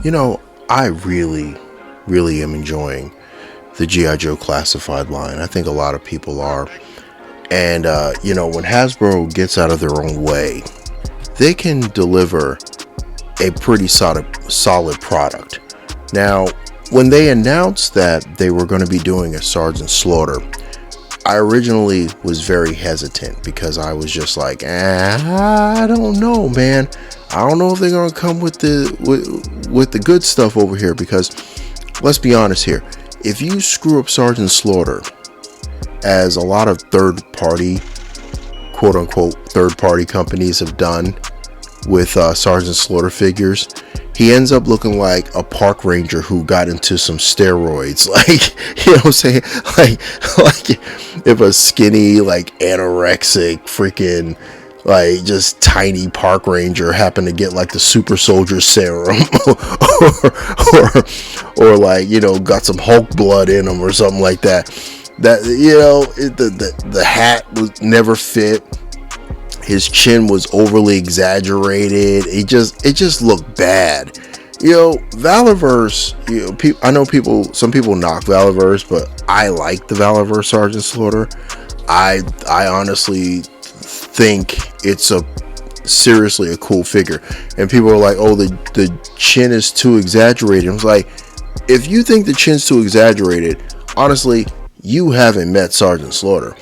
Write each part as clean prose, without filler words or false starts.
You know, I really am enjoying the G.I. Joe Classified line. I think a lot of people are. And, when Hasbro gets out of their own way, they can deliver a pretty solid product. Now, when they announced that they were going to be doing a Sergeant Slaughter, I originally was very hesitant because I was just like, I don't know, man. I don't know if they're going to come with the good stuff over here, because let's be honest here. If you screw up Sergeant Slaughter, as a lot of third-party, quote-unquote, third-party companies have done with Sergeant Slaughter figures, he ends up looking like a park ranger who got into some steroids. Like, you know what I'm saying? Like if a skinny, like anorexic, freaking, like just tiny park ranger happened to get like the super soldier serum, or like, got some Hulk blood in him or something like that. That, the hat was never fit. His chin was overly exaggerated. It just looked bad. Valorverse, I know some people knock Valorverse, but I like the Valorverse Sergeant Slaughter. I honestly think it's seriously a cool figure. And people are like, oh, the chin is too exaggerated. I was like, if you think the chin's too exaggerated, honestly, you haven't met Sergeant Slaughter.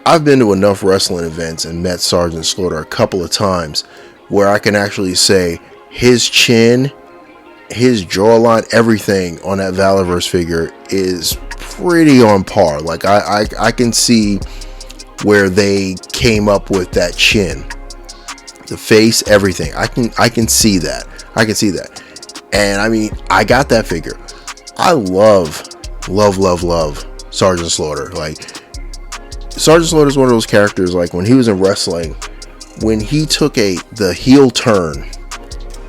I've been to enough wrestling events and met Sergeant Slaughter a couple of times where I can actually say his chin, his jawline, everything on that Valorverse figure is pretty on par. Like I can see where they came up with that chin, the face, everything. I can see that. And I mean, I got that figure. I love Sergeant Slaughter. Like, Sergeant Slaughter is one of those characters, like when he was in wrestling, when he took the heel turn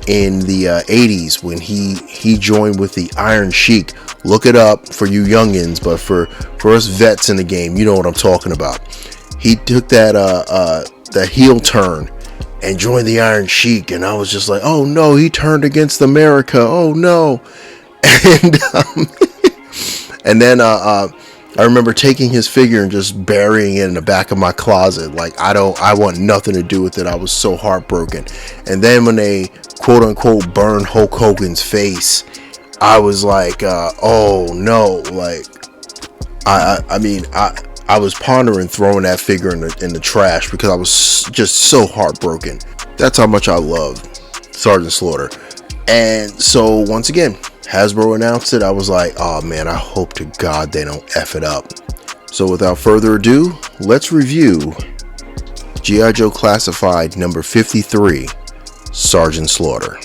in the 80s, when he joined with the Iron Sheik. Look it up for you youngins, but for us vets in the game, you know what I'm talking about. He took that heel turn and joined the Iron Sheik, and I was just like, oh no, he turned against America, oh no. And then I remember taking his figure and just burying it in the back of my closet. Like, I want nothing to do with it. I was so heartbroken. And then when they quote unquote burned Hulk Hogan's face, I was like, oh no. Like, I was pondering throwing that figure in the trash because I was just so heartbroken. That's how much I love Sergeant Slaughter. And so once again, Hasbro announced it. I was like, oh man, I hope to God they don't F it up. So without further ado, let's review G.I. Joe Classified number 53, Sergeant Slaughter.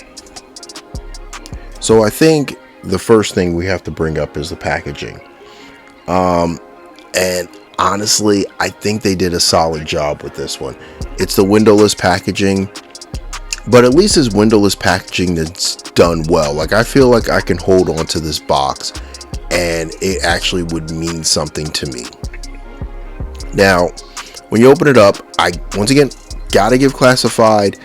So I think the first thing we have to bring up is the packaging. And honestly, I think they did a solid job with this one. It's the windowless packaging, but at least it's windowless packaging that's done well. Like, I feel like I can hold on to this box and it actually would mean something to me. Now, when you open it up, I once again gotta give Classified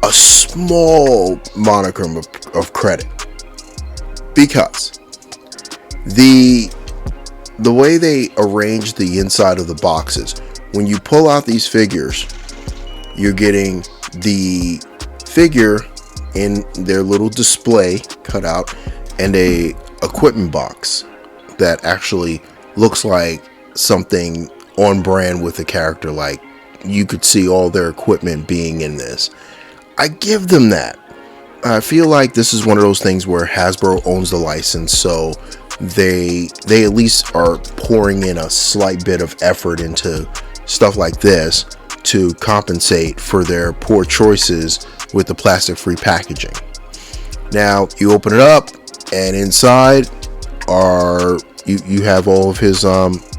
a small monicum of credit, because the way they arrange the inside of the boxes, when you pull out these figures, you're getting the figure in their little display cutout and a equipment box that actually looks like something on brand with the character. Like, you could see all their equipment being in this. I give them that. I feel like this is one of those things where Hasbro owns the license, so they at least are pouring in a slight bit of effort into stuff like this to compensate for their poor choices with the plastic-free packaging. Now, you open it up, and inside are you have all of his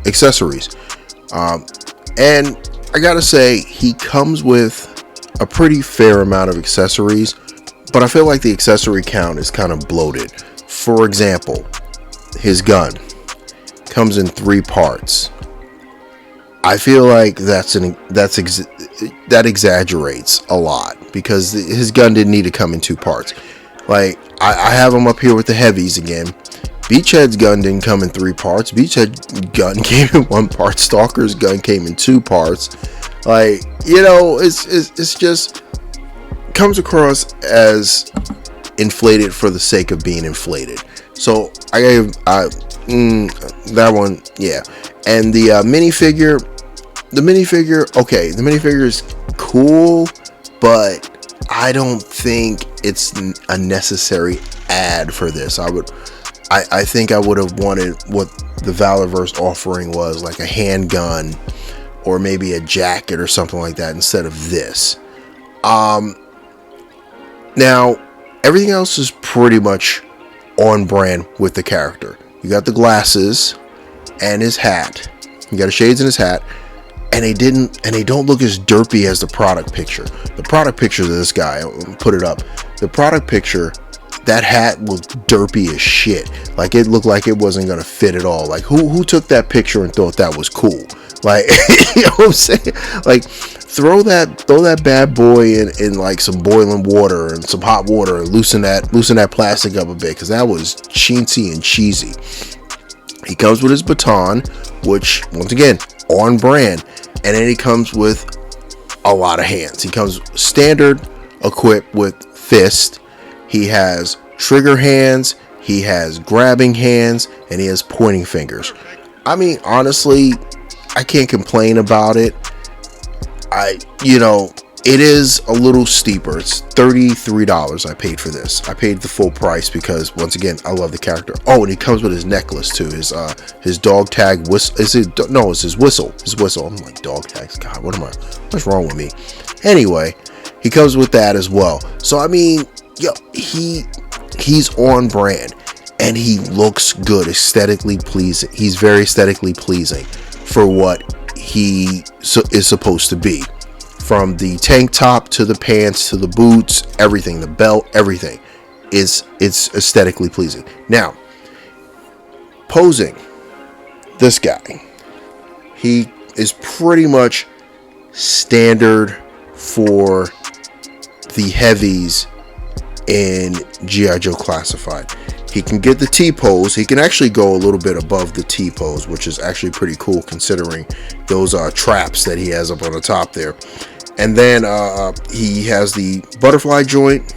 accessories. And I gotta say, he comes with a pretty fair amount of accessories, but I feel like the accessory count is kind of bloated. For example, his gun comes in 3 parts. I feel like that exaggerates a lot, because his gun didn't need to come in 2 parts. Like, I have him up here with the heavies again. Beachhead's gun didn't come in 3 parts. Beachhead gun came in 1 part. Stalker's gun came in 2 parts. Like, you know, it's just comes across as inflated for the sake of being inflated. So I gave that one, yeah. And the minifigure, okay, the minifigure is cool, but I don't think it's a necessary add for this. I think I would have wanted what the Valorverse offering was, like a handgun or maybe a jacket or something like that instead of this. Now, everything else is pretty much on brand with the character. You got the glasses and his hat. You got the shades in his hat, and they don't look as derpy as the product picture. The product picture of this guy, I'll put it up. The product picture, that hat looked derpy as shit. Like, it looked like it wasn't gonna fit at all. Like, who took that picture and thought that was cool? Like, you know what I'm saying? Like, throw that bad boy in like some boiling water and some hot water and loosen that plastic up a bit, because that was chintzy and cheesy. He comes with his baton, which once again on brand, and then he comes with a lot of hands. He comes standard equipped with fist. He has trigger hands, he has grabbing hands, and he has pointing fingers. I mean, honestly, I can't complain about it. It is a little steeper. It's $33 I paid for this. I paid the full price because, once again, I love the character. Oh, and he comes with his necklace too. His dog tag whistle. It's his whistle. His whistle. I'm like, dog tags. God, what's wrong with me? Anyway, he comes with that as well. So I mean, he's on brand and he looks good, aesthetically pleasing. He's very aesthetically pleasing for what he is supposed to be. From the tank top to the pants to the boots, everything, the belt, everything it's aesthetically pleasing. Now, posing, this guy, he is pretty much standard for the heavies in G.I. Joe Classified. He can get the T-pose. He can actually go a little bit above the T-pose, which is actually pretty cool considering those traps that he has up on the top there. And then he has the butterfly joint.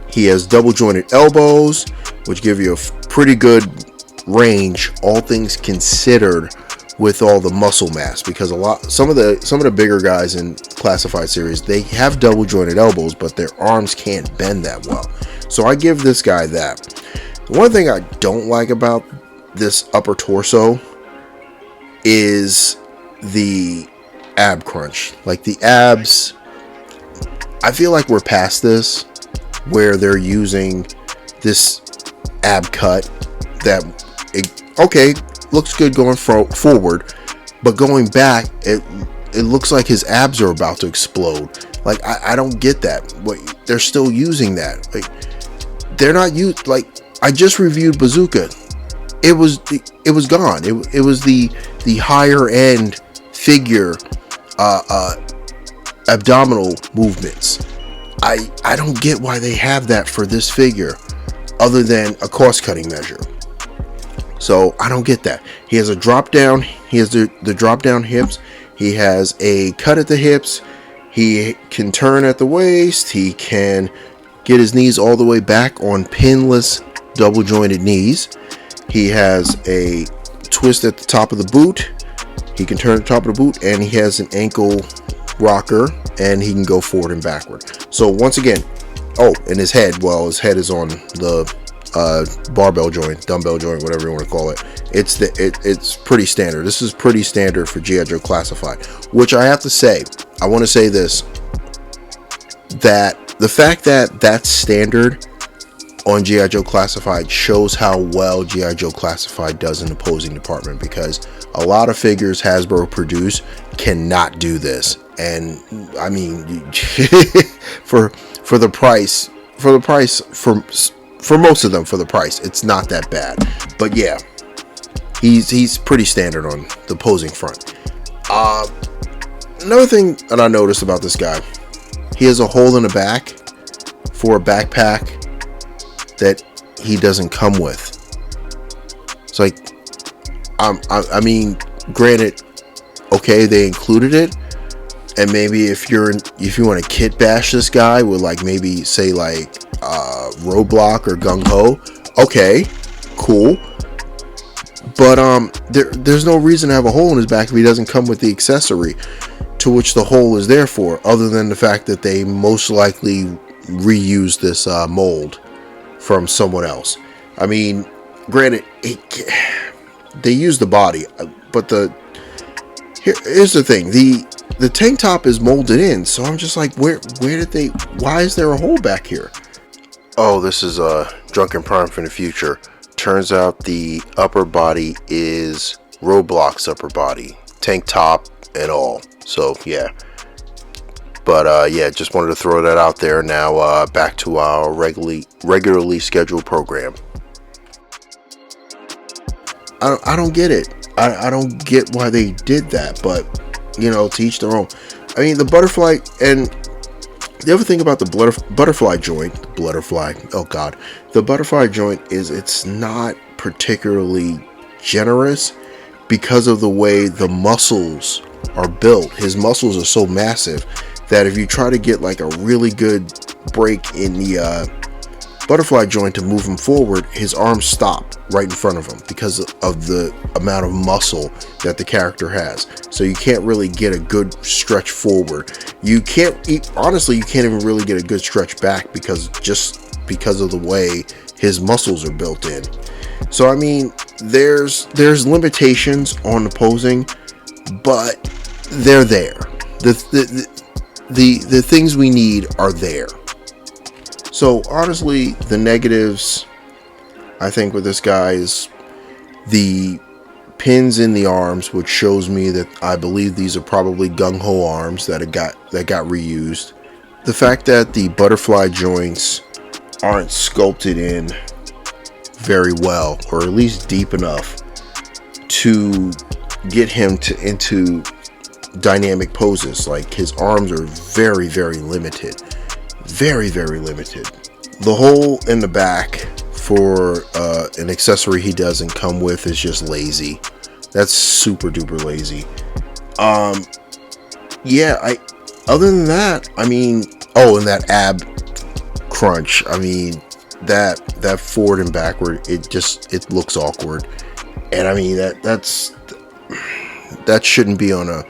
He has double jointed elbows, which give you a pretty good range, all things considered, with all the muscle mass, because some of the bigger guys in Classified series, they have double jointed elbows, but their arms can't bend that well. So I give this guy that. The one thing I don't like about this upper torso is the ab crunch. Like, the abs, I feel like we're past this, where they're using this ab cut that looks good going forward, but going back, it looks like his abs are about to explode. Like, I don't get that. They're still using that. Like, they're not used. Like, I just reviewed Bazooka. It was gone. It was the higher end figure abdominal movements. I don't get why they have that for this figure, other than a cost cutting measure. So I don't get that. He has a drop down. He has the drop down hips. He has a cut at the hips. He can turn at the waist. He can get his knees all the way back on pinless double jointed knees. He has a twist at the top of the boot. He can turn at the top of the boot, and he has an ankle rocker, and he can go forward and backward. So once again, and his head is on the barbell joint, dumbbell joint, whatever you want to call it. It's pretty standard. This is pretty standard for G.I. Joe Classified, which I have to say, I want to say this, that the fact that that's standard on G.I. Joe Classified shows how well G.I. Joe Classified does in the posing department, because a lot of figures Hasbro produce cannot do this. And I mean, for the price, for most of them, for the price, it's not that bad. But yeah, he's pretty standard on the posing front. Another thing that I noticed about this guy, he has a hole in the back for a backpack that he doesn't come with. It's like, I mean, granted, okay, they included it, and maybe if you want to kit bash this guy with like maybe say like Roadblock or Gung Ho, okay, cool. But there's no reason to have a hole in his back if he doesn't come with the accessory to which the hole is there for, other than the fact that they most likely reused this mold from someone else. I mean, granted, they used the body, but here's the thing: the tank top is molded in, so I'm just like, why is there a hole back here? Oh, this is a Drunken Prime from the future. Turns out the upper body is Roadblock's upper body, tank top and all. So yeah, but yeah, just wanted to throw that out there. Now back to our regularly scheduled program. I don't get it. I don't get why they did that, but you know, to each their own. I mean, the butterfly, and the other thing about the butterfly joint, the butterfly joint is it's not particularly generous because of the way the muscles are built. His muscles are so massive that if you try to get like a really good break in the butterfly joint to move him forward, his arms stop right in front of him because of the amount of muscle that the character has. So you can't really get a good stretch forward. You can't even really get a good stretch back because of the way his muscles are built in. So I mean, there's limitations on the posing, but they're there. The things we need are there. So honestly, the negatives, I think, with this guy is the pins in the arms, which shows me that I believe these are probably Gung Ho arms that got reused. The fact that the butterfly joints aren't sculpted in very well, or at least deep enough to get him into dynamic poses. Like, his arms are very, very limited. Very, very limited. The hole in the back for an accessory he doesn't come with is just lazy. That's super duper lazy. Yeah, other than that, I mean, and that ab crunch, I mean, that forward and backward, it looks awkward. And I mean, that shouldn't be on a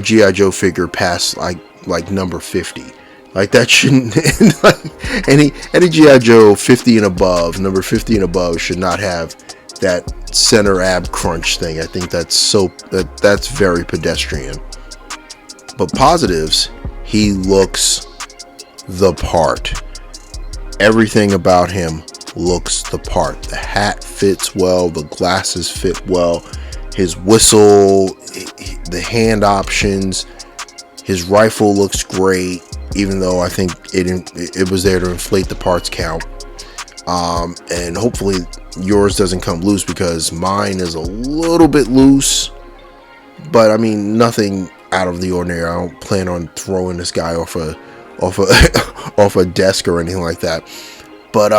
G.I. Joe figure past like number 50. Like, that shouldn't, like, any G.I. Joe 50 and above, number 50 and above, should not have that center ab crunch thing. I think that's very pedestrian. But positives, he looks the part. Everything about him looks the part. The hat fits well, the glasses fit well, his whistle, the hand options, his rifle looks great. Even though I think it was there to inflate the parts count. And hopefully yours doesn't come loose, because mine is a little bit loose. But I mean, nothing out of the ordinary. I don't plan on throwing this guy off a desk or anything like that. But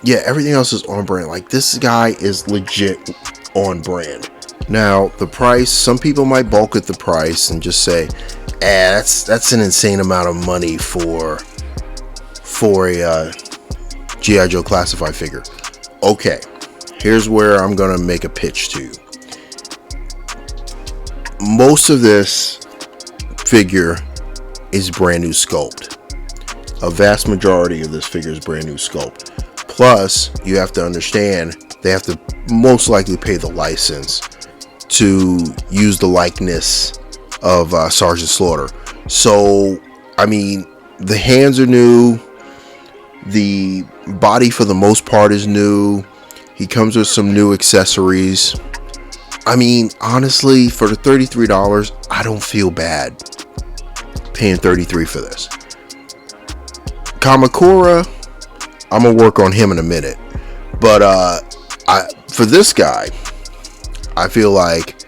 yeah, everything else is on brand. Like, this guy is legit on brand. Now, the price, some people might balk at the price and just say, that's an insane amount of money for a G.I. Joe classified figure. Okay, here's where I'm gonna make a pitch to you. Most of this figure is brand new sculpt. A vast majority of this figure is brand new sculpt. Plus, you have to understand, they have to most likely pay the license to use the likeness of Sergeant Slaughter. So, I mean, the hands are new. The body, for the most part, is new. He comes with some new accessories. I mean, honestly, for the $33, I don't feel bad paying $33 for this. Kamakura, I'm gonna work on him in a minute. But for this guy, I feel like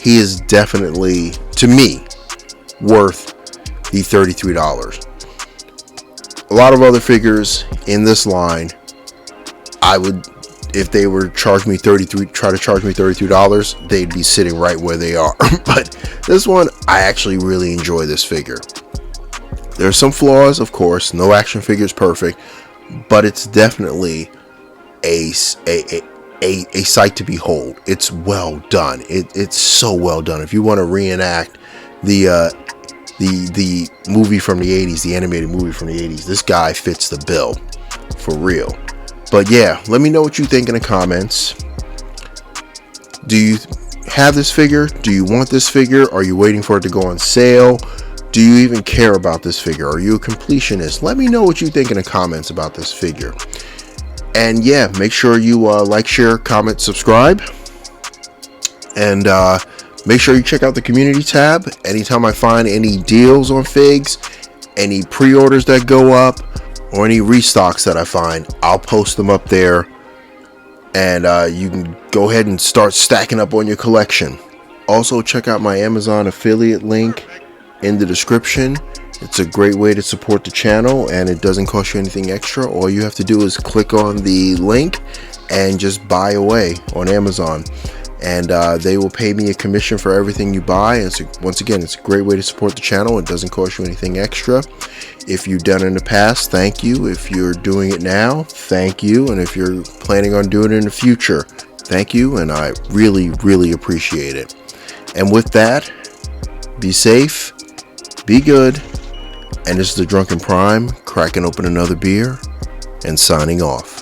he is definitely, to me, worth the $33. A lot of other figures in this line I would, if they were try to charge me $33, they'd be sitting right where they are. But this one, I actually really enjoy this figure. There's some flaws, of course. No action figure is perfect, but it's definitely a sight to behold. It's well done. It's so well done. If you want to reenact the movie from the 80s, the animated movie from the 80s, this guy fits the bill for real. But yeah, let me know what you think in the comments. Do you have this figure? Do you want this figure? Are you waiting for it to go on sale? Do you even care about this figure? Are you a completionist? Let me know what you think in the comments about this figure. And yeah, make sure you like, share, comment, subscribe. And make sure you check out the community tab. Anytime I find any deals on figs, any pre-orders that go up, or any restocks that I find, I'll post them up there, and you can go ahead and start stacking up on your collection. Also, check out my Amazon affiliate link in the description. It's a great way to support the channel, and it doesn't cost you anything extra. All you have to do is click on the link and just buy away on Amazon, and they will pay me a commission for everything you buy. And once again, it's a great way to support the channel. It doesn't cost you anything extra. If you've done it in the past, thank you. If you're doing it now, thank you. And if you're planning on doing it in the future, thank you. And I really, really appreciate it. And with that, be safe, be good. And this is the Drunken Prime, cracking open another beer and signing off.